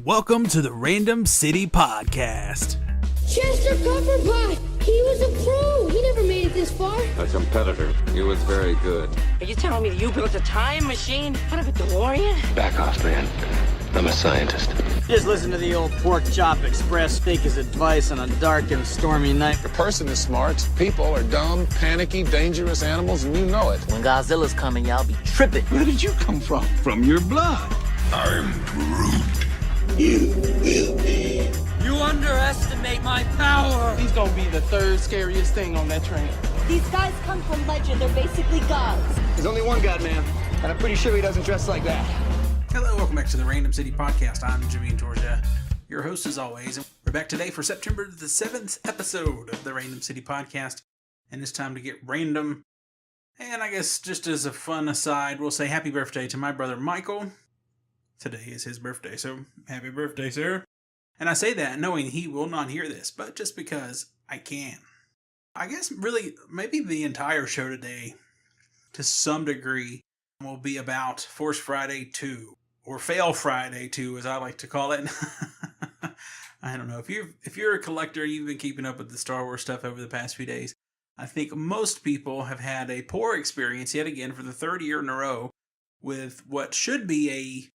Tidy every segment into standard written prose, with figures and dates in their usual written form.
Welcome to the Random City Podcast. Chester Copperpot! He was a pro! He never made it this far. A competitor. He was very good. Are you telling me that you built a time machine out of a DeLorean? Back off, man. I'm a scientist. Just listen to the old Pork Chop Express take his advice on a dark and stormy night. A person is smart, people are dumb, panicky, dangerous animals, and you know it. When Godzilla's coming, y'all be tripping. Where did you come from? From your blood. I'm Groot. You will be. You underestimate my power. He's gonna be the third scariest thing on that train. These guys come from legend. They're basically gods. There's only one god, man, and I'm pretty sure he doesn't dress like that. Hello, welcome back to the Random City Podcast. I'm Jimmy in Georgia, your host as always. And we're back today for September the 7th episode of the Random City Podcast. And it's time to get random. And I guess just as a fun aside, we'll say happy birthday to my brother Michael. Today is his birthday, so happy birthday, sir. And I say that knowing he will not hear this, but just because I can. I guess really, maybe the entire show today, to some degree, will be about Force Friday 2. Or Fail Friday 2, as I like to call it. I don't know. If you're a collector, you've been keeping up with the Star Wars stuff over the past few days. I think most people have had a poor experience yet again for the third year in a row with what should be a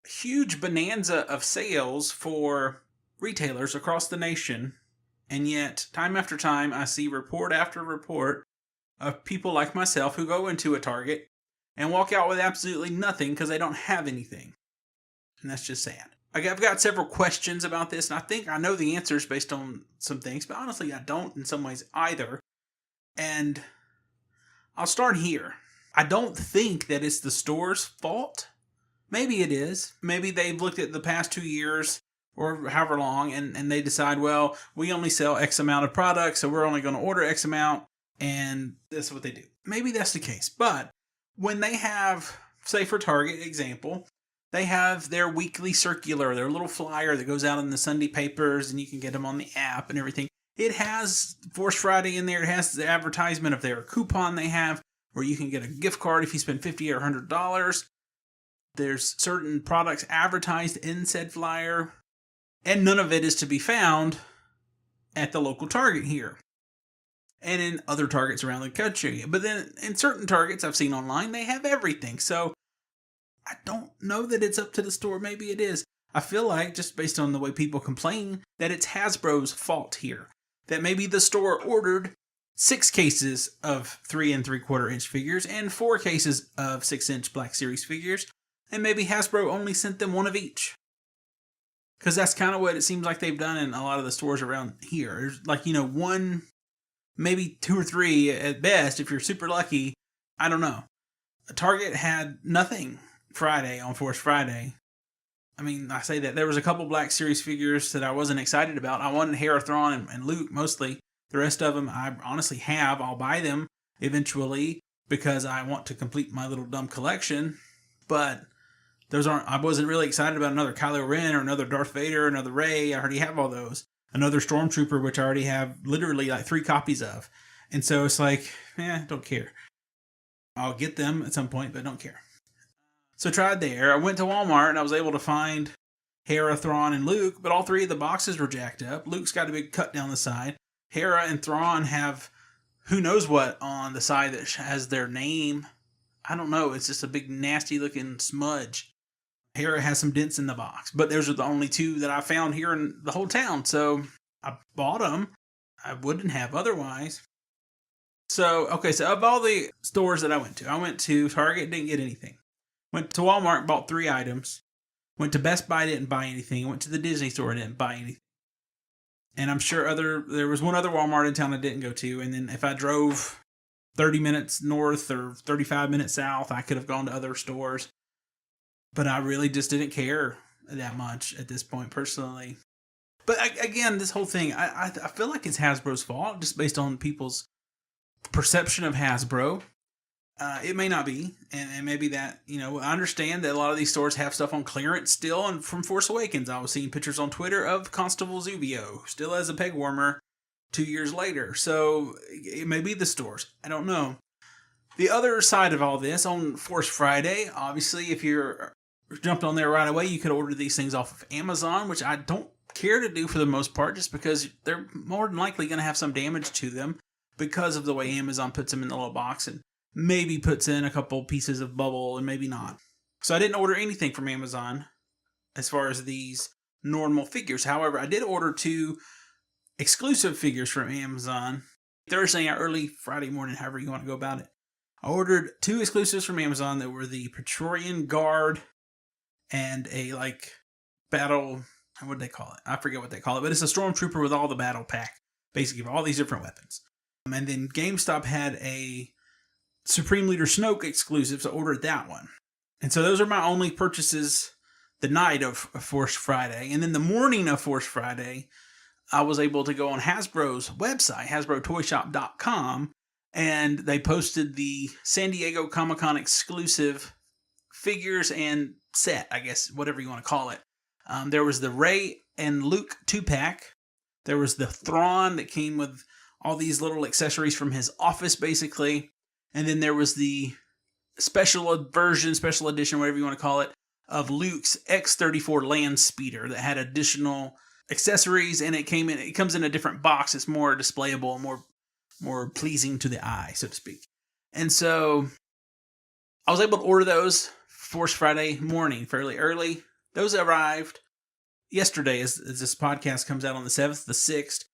huge bonanza of sales for retailers across the nation. And yet, time after time, I see report after report of people like myself who go into a Target and walk out with absolutely nothing because they don't have anything. And that's just sad. I've got several questions about this, and I think I know the answers based on some things, but honestly, I don't in some ways either. And I'll start here. I don't think that it's the store's fault. Maybe it is. Maybe they've looked at the past 2 years or however long, and they decide, well, we only sell X amount of products, so we're only going to order X amount, and that's what they do. Maybe that's the case, but when they have, say for Target example, they have their weekly circular, their little flyer that goes out in the Sunday papers, and you can get them on the app and everything. It has Force Friday in there. It has the advertisement of their coupon they have, where you can get a gift card if you spend $50 or $100. There's certain products advertised in said flyer, and none of it is to be found at the local Target here. And in other Targets around the country. But then in certain Targets I've seen online, they have everything. So I don't know that it's up to the store. Maybe it is. I feel like, just based on the way people complain, that it's Hasbro's fault here. That maybe the store ordered 6 cases of 3 3/4 inch figures and 4 cases of 6-inch Black Series figures. And maybe Hasbro only sent them one of each. Because that's kind of what it seems like they've done in a lot of the stores around here. There's like, one, maybe 2 or 3 at best, if you're super lucky. I don't know. Target had nothing Friday on Force Friday. I mean, I say that. There was a couple Black Series figures that I wasn't excited about. I wanted Hera, Thrawn, and Luke mostly. The rest of them I honestly have. I'll buy them eventually because I want to complete my little dumb collection. But I wasn't really excited about another Kylo Ren or another Darth Vader or another Rey. I already have all those. Another Stormtrooper, which I already have literally like 3 copies of. And so it's like, don't care. I'll get them at some point, but don't care. So I tried there. I went to Walmart and I was able to find Hera, Thrawn, and Luke, but all 3 of the boxes were jacked up. Luke's got a big cut down the side. Hera and Thrawn have who knows what on the side that has their name. I don't know. It's just a big nasty looking smudge. Hera has some dents in the box, but those are the only 2 that I found here in the whole town. So I bought them. I wouldn't have otherwise. So of all the stores that I went to Target, didn't get anything. Went to Walmart, bought 3 items. Went to Best Buy, didn't buy anything. Went to the Disney store, didn't buy anything. And I'm sure there was one other Walmart in town I didn't go to. And then if I drove 30 minutes north or 35 minutes south, I could have gone to other stores. But I really just didn't care that much at this point, personally. But again, this whole thing, I feel like it's Hasbro's fault, just based on people's perception of Hasbro. It may not be, and maybe that, I understand that a lot of these stores have stuff on clearance still, and from Force Awakens, I was seeing pictures on Twitter of Constable Zuvio, still as a peg warmer 2 years later. So it may be the stores. I don't know. The other side of all this, on Force Friday, obviously, if you're jumped on there right away. You could order these things off of Amazon, which I don't care to do for the most part, just because they're more than likely going to have some damage to them because of the way Amazon puts them in the little box and maybe puts in a couple pieces of bubble and maybe not. So I didn't order anything from Amazon as far as these normal figures. However, I did order 2 exclusive figures from Amazon Thursday or early Friday morning, however you want to go about it. I ordered 2 exclusives from Amazon that were the Praetorian Guard and a battle, what do they call it? I forget what they call it, but it's a stormtrooper with all the battle pack, basically, all these different weapons. And then GameStop had a Supreme Leader Snoke exclusive, so I ordered that one. And so those are my only purchases the night of Force Friday. And then the morning of Force Friday, I was able to go on Hasbro's website, HasbroToyShop.com, and they posted the San Diego Comic-Con exclusive figures and set, I guess, whatever you want to call it. There was the Rey and Luke 2-pack. There was the Thrawn that came with all these little accessories from his office, basically. And then there was the special edition, whatever you want to call it, of Luke's X-34 land speeder that had additional accessories, and it comes in a different box. It's more displayable and more pleasing to the eye, so to speak. And so I was able to order those Force Friday morning fairly early. Those arrived yesterday as this podcast comes out on the 7th, the 6th.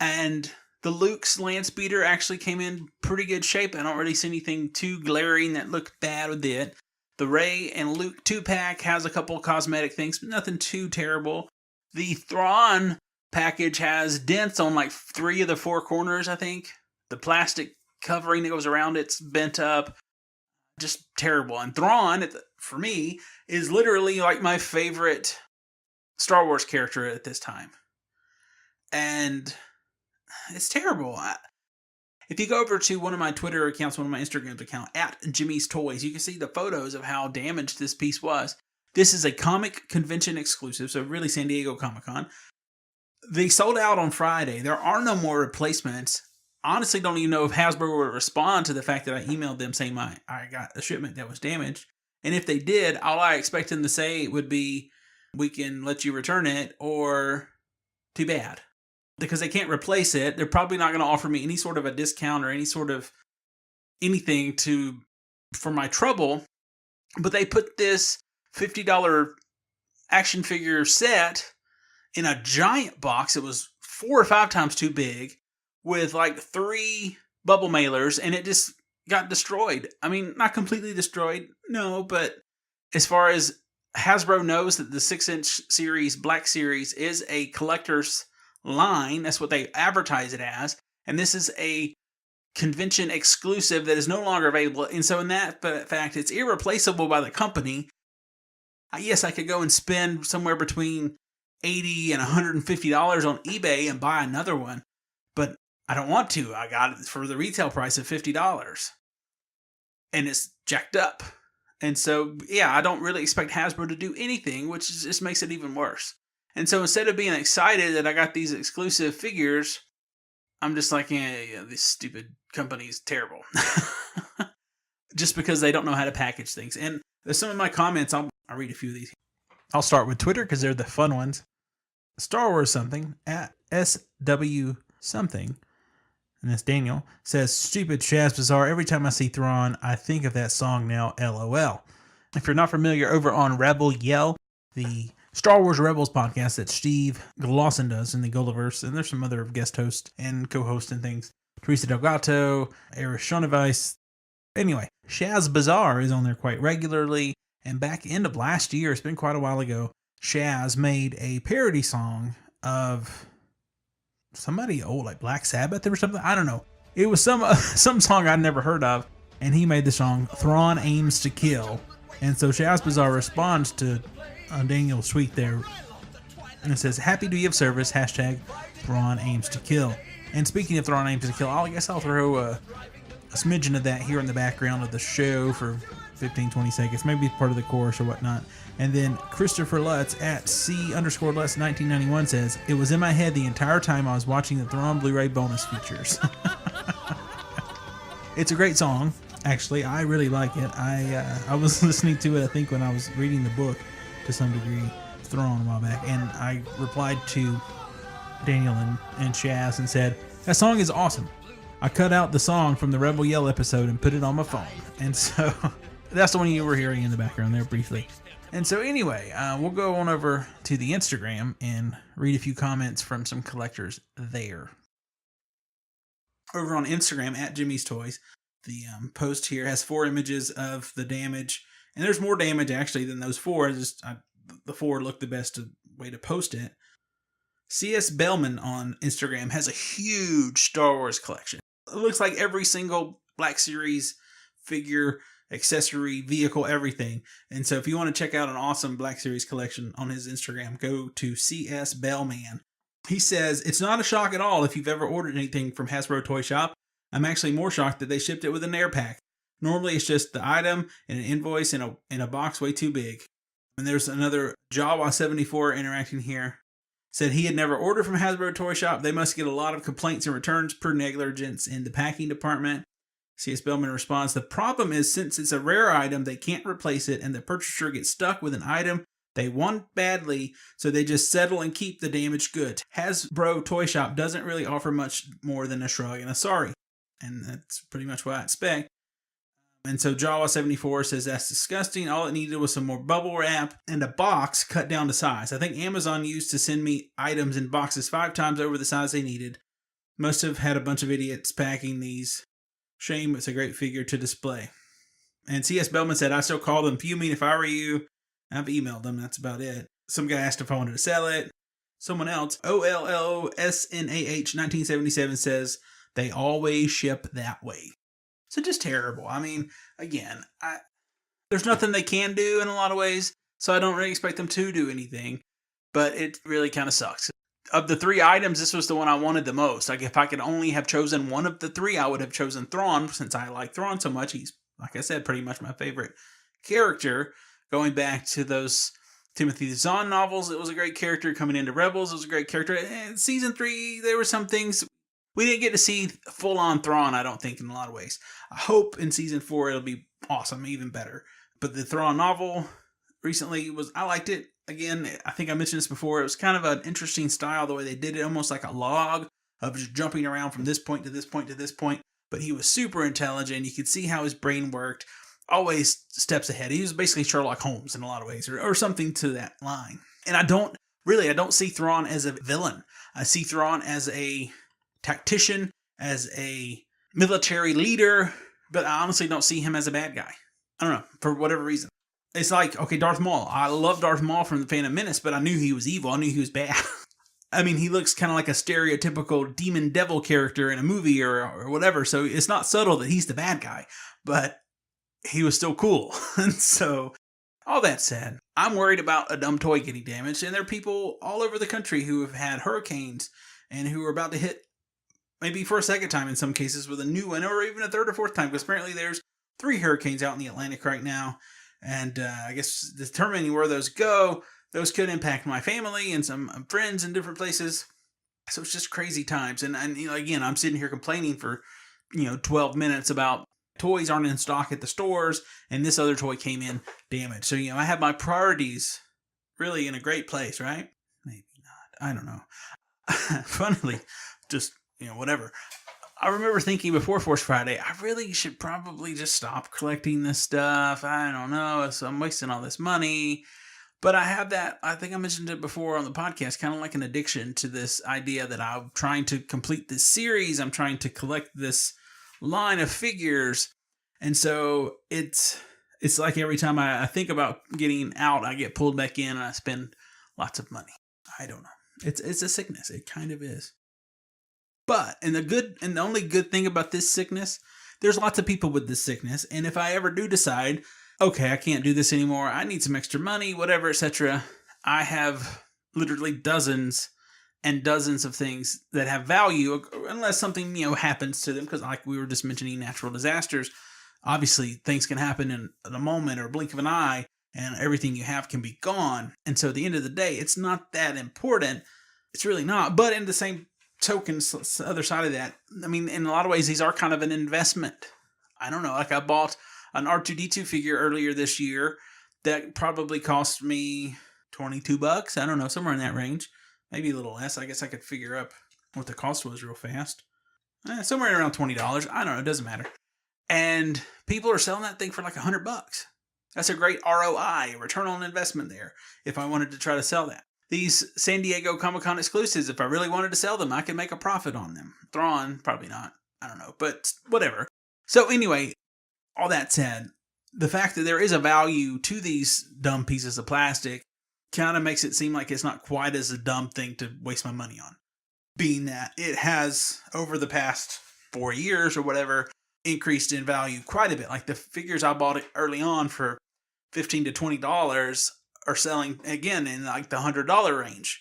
And the Luke's land speeder actually came in pretty good shape. I don't really see anything too glaring that looked bad with it. The Rey and Luke 2-pack has a couple cosmetic things, but nothing too terrible. The Thrawn package has dents on 3 of the 4 corners, I think. The plastic covering that goes around it's bent up. Just terrible. And Thrawn, for me, is literally my favorite Star Wars character at this time. And it's terrible. If you go over to one of my Twitter accounts, one of my Instagram accounts, at Jimmy's Toys, you can see the photos of how damaged this piece was. This is a comic convention exclusive, so really San Diego Comic-Con. They sold out on Friday. There are no more replacements. Honestly, don't even know if Hasbro would respond to the fact that I emailed them saying I got a shipment that was damaged. And if they did, all I expect them to say would be, we can let you return it, or too bad. Because they can't replace it. They're probably not going to offer me any sort of a discount or any sort of anything for my trouble. But they put this $50 action figure set in a giant box. It was 4 or 5 times too big, with 3 bubble mailers, and it just got destroyed. I mean, not completely destroyed, no, but as far as Hasbro knows that the 6-inch series, Black Series, is a collector's line. That's what they advertise it as. And this is a convention exclusive that is no longer available. And so in that fact, it's irreplaceable by the company. Yes, I could go and spend somewhere between $80 and $150 on eBay and buy another one, but I don't want to. I got it for the retail price of $50. And it's jacked up. And so, yeah, I don't really expect Hasbro to do anything, which just makes it even worse. And so instead of being excited that I got these exclusive figures, I'm just this stupid company is terrible. Just because they don't know how to package things. And there's some of my comments, I'll read a few of these. I'll start with Twitter because they're the fun ones. Star Wars something at SW something, and that's Daniel, says, stupid Shaz Bazaar. Every time I see Thrawn, I think of that song now, LOL. If you're not familiar, over on Rebel Yell, the Star Wars Rebels podcast that Steve Glosson does in the Gulliverse, and there's some other guest hosts and co-hosts and things. Teresa Delgato, Eris Shonevice. Anyway, Shaz Bazaar is on there quite regularly, and back end of last year, it's been quite a while ago, Shaz made a parody song of somebody old, like Black Sabbath or something. I don't know. It was some song I'd never heard of, and he made the song Thrawn Aims to Kill. And so Shaz Bazaar responds to Daniel's tweet there, and it says, happy to give service, hashtag Thrawn Aims to Kill. And speaking of Thrawn Aims to Kill, I guess I'll throw a smidgen of that here in the background of the show for 15-20 seconds, maybe part of the chorus or whatnot. And then Christopher Lutz at C_Lutz1991 says, it was in my head the entire time I was watching the Thrawn Blu-ray bonus features. It's a great song. Actually, I really like it. I was listening to it, I think, when I was reading the book to some degree, Thrawn a while back, and I replied to Daniel and Shaz and said, that song is awesome. I cut out the song from the Rebel Yell episode and put it on my phone. And so that's the one you were hearing in the background there briefly. And so anyway, we'll go on over to the Instagram and read a few comments from some collectors there. Over on Instagram, at Jimmy's Toys, the post here has 4 images of the damage. And there's more damage, actually, than those 4. The 4 looked the best way to post it. C.S. Bellman on Instagram has a huge Star Wars collection. It looks like every single Black Series figure, accessory, vehicle, everything. And so if you want to check out an awesome Black Series collection on his Instagram, go to C.S. Bellman. He says, it's not a shock at all if you've ever ordered anything from Hasbro Toy Shop. I'm actually more shocked that they shipped it with an air pack. Normally it's just the item and an invoice in a box way too big. And there's another Jawa74 interacting here. Said he had never ordered from Hasbro Toy Shop. They must get a lot of complaints and returns per negligence in the packing department. C.S. Bellman responds, the problem is since it's a rare item, they can't replace it and the purchaser gets stuck with an item they want badly, so they just settle and keep the damaged goods. Hasbro Toy Shop doesn't really offer much more than a shrug and a sorry. And that's pretty much what I expect. And so Jawa74 says that's disgusting. All it needed was some more bubble wrap and a box cut down to size. I think Amazon used to send me items in boxes 5 times over the size they needed. Must have had a bunch of idiots packing these. Shame, it's a great figure to display. And C.S. Bellman said, I still call them fuming if I were you. I've emailed them, that's about it. Some guy asked if I wanted to sell it. Someone else, OLLOSNAH 1977 says, they always ship that way. So just terrible. I mean, again, there's nothing they can do in a lot of ways, so I don't really expect them to do anything, but it really kind of sucks. Of the 3 items, this was the one I wanted the most. Like, if I could only have chosen one of the 3, I would have chosen Thrawn, since I like Thrawn so much. He's, like I said, pretty much my favorite character. Going back to those Timothy Zahn novels, it was a great character. Coming into Rebels, it was a great character. And Season 3, there were some things we didn't get to see full-on Thrawn, I don't think, in a lot of ways. I hope in Season 4 it'll be awesome, even better. But the Thrawn novel recently I liked it. Again, I think I mentioned this before. It was kind of an interesting style, the way they did it, almost like a log of just jumping around from this point to this point to this point. But he was super intelligent. You could see how his brain worked. Always steps ahead. He was basically Sherlock Holmes in a lot of ways, or something to that line. And I don't see Thrawn as a villain. I see Thrawn as a tactician, as a military leader, but I honestly don't see him as a bad guy. I don't know, for whatever reason. It's like, okay, Darth Maul. I love Darth Maul from The Phantom Menace, but I knew he was evil. I knew he was bad. I mean, he looks kind of like a stereotypical demon devil character in a movie or whatever, so it's not subtle that he's the bad guy, but he was still cool. And so, all that said, I'm worried about a dumb toy getting damaged, and there are people all over the country who have had hurricanes and who are about to hit, maybe for a second time in some cases, with a new one, or even a third or fourth time, because apparently there's 3 hurricanes out in the Atlantic right now, and I guess determining where those go, those could impact my family and some friends in different places. So it's just crazy times, and you know, again, I'm sitting here complaining for 12 minutes about toys aren't in stock at the stores, and this other toy came in damaged. So I have my priorities really in a great place, right? Maybe not. I don't know. Funnily, just whatever. I remember thinking before Force Friday, I really should probably just stop collecting this stuff. I don't know, so I'm wasting all this money. But I have that, I think I mentioned it before on the podcast, kind of like an addiction to this idea that I'm trying to complete this series. I'm trying to collect this line of figures. And so it's like every time I think about getting out, I get pulled back in and I spend lots of money. I don't know. It's a sickness. It kind of is. But the only good thing about this sickness, there's lots of people with this sickness. And if I ever do decide, okay, I can't do this anymore, I need some extra money, whatever, etc., I have literally dozens and dozens of things that have value, unless something happens to them, because like we were just mentioning natural disasters, obviously things can happen in a moment or a blink of an eye, and everything you have can be gone. And so at the end of the day, it's not that important. It's really not. But in the same token, other side of that, I mean, in a lot of ways, these are kind of an investment. I don't know, like I bought an R2-D2 figure earlier this year that probably cost me $22. I don't know, somewhere in that range. Maybe a little less. I guess I could figure up what the cost was real fast. Somewhere around $20. I don't know, it doesn't matter. And people are selling that thing for like $100. That's a great ROI, return on investment there, if I wanted to try to sell that. These San Diego Comic-Con exclusives, if I really wanted to sell them, I could make a profit on them. Thrawn, probably not. I don't know, but whatever. So anyway, all that said, the fact that there is a value to these dumb pieces of plastic kind of makes it seem like it's not quite as a dumb thing to waste my money on. Being that it has, over the past 4 years or whatever, increased in value quite a bit. Like the figures I bought early on for $15 to $20 are selling again in like the $100 range,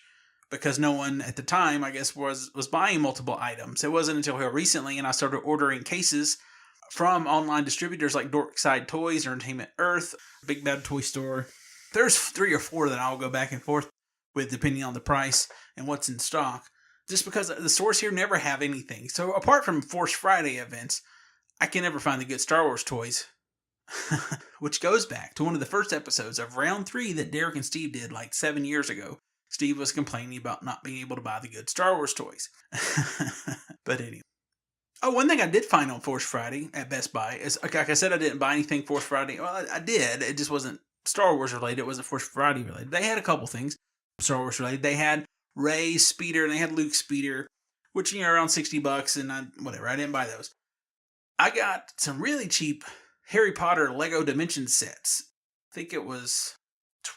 because no one at the time, I guess, was buying multiple items. It wasn't until here recently, and I started ordering cases from online distributors like Dorkside Toys or Entertainment Earth, Big Bad Toy Store. There's 3 or 4 that I'll go back and forth with depending on the price and what's in stock, just because the stores here never have anything. So apart from Force Friday events, I can never find the good Star Wars toys. Which goes back to one of the first episodes of Round 3 that Derek and Steve did like 7 years ago. Steve was complaining about not being able to buy the good Star Wars toys. But anyway. Oh, one thing I did find on Force Friday at Best Buy is, like I said, I didn't buy anything Force Friday. Well, I did. It just wasn't Star Wars related. It wasn't Force Friday related. They had a couple things Star Wars related. They had Rey's speeder and they had Luke's speeder, which, around $60, and I didn't buy those. I got some really cheap Harry Potter Lego Dimension sets. I think it was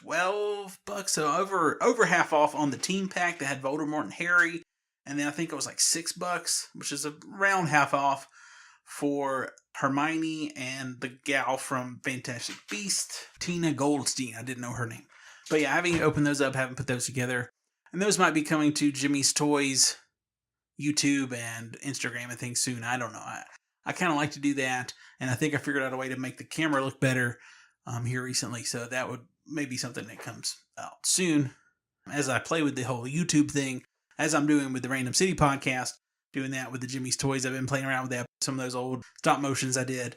$12, so over half off on the team pack that had Voldemort and Harry. And then I think it was like $6, which is around half off for Hermione and the gal from Fantastic Beasts, Tina Goldstein. I didn't know her name. But yeah, I haven't opened those up, haven't put those together. And those might be coming to Jimmy's Toys YouTube and Instagram and things soon. I don't know. I kind of like to do that. And I think I figured out a way to make the camera look better here recently. So that would maybe something that comes out soon as I play with the whole YouTube thing. As I'm doing with the Random City podcast, doing that with the Jimmy's Toys. I've been playing around with that, some of those old stop motions I did.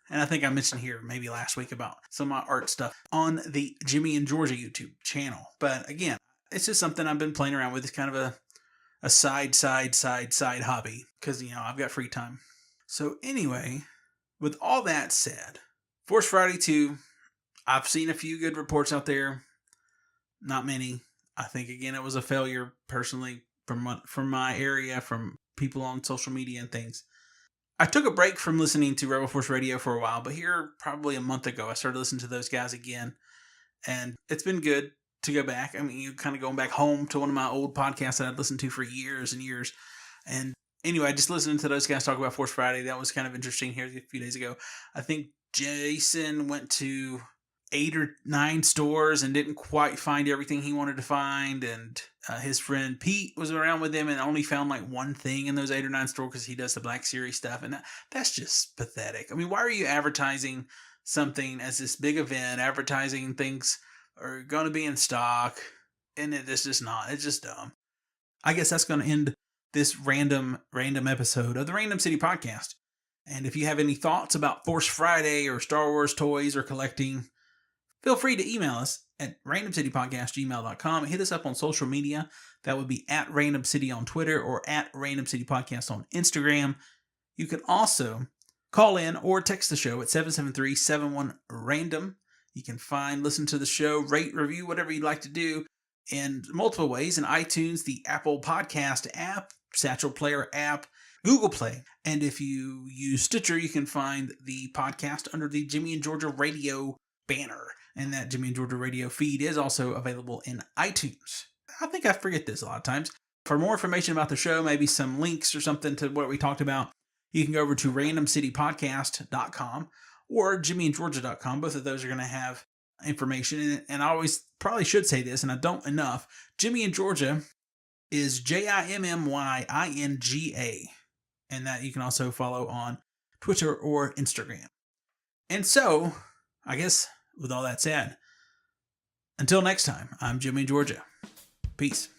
And I think I mentioned here maybe last week about some of my art stuff on the Jimmy and Georgia YouTube channel. But again, it's just something I've been playing around with. It's kind of a side hobby because, I've got free time. So anyway, with all that said, Force Friday 2, I've seen a few good reports out there. Not many. I think, again, it was a failure personally from my area, from people on social media and things. I took a break from listening to Rebel Force Radio for a while, but here probably a month ago, I started listening to those guys again. And it's been good to go back. I mean, you're kind of going back home to one of my old podcasts that I'd listened to for years and years. And anyway, just listening to those guys talk about Force Friday, that was kind of interesting here a few days ago. I think Jason went to 8 or 9 stores and didn't quite find everything he wanted to find, and his friend Pete was around with him and only found like one thing in those 8 or 9 stores because he does the Black Series stuff, and that's just pathetic. I mean, why are you advertising something as this big event, advertising things are going to be in stock, and it's just not. It's just dumb. I guess that's going to end this random episode of the Random City Podcast. And if you have any thoughts about Force Friday or Star Wars toys or collecting, feel free to email us at randomcitypodcast@gmail.com. Hit us up on social media. That would be at Random City on Twitter or at Random City Podcast on Instagram. You can also call in or text the show at 773-71-RANDOM. You can listen to the show, rate, review, whatever you'd like to do in multiple ways in iTunes, the Apple Podcast app, Satchel Player app, Google Play. And if you use Stitcher, you can find the podcast under the Jimmy and Georgia Radio banner. And that Jimmy and Georgia Radio feed is also available in iTunes. I think I forget this a lot of times. For more information about the show, maybe some links or something to what we talked about, you can go over to randomcitypodcast.com or jimmyandgeorgia.com. Both of those are going to have information in it. And I always probably should say this, and I don't enough. Jimmy and Georgia is JIMMYINGA. And that you can also follow on Twitter or Instagram. And so, I guess with all that said, until next time, I'm Jimmy and Georgia. Peace.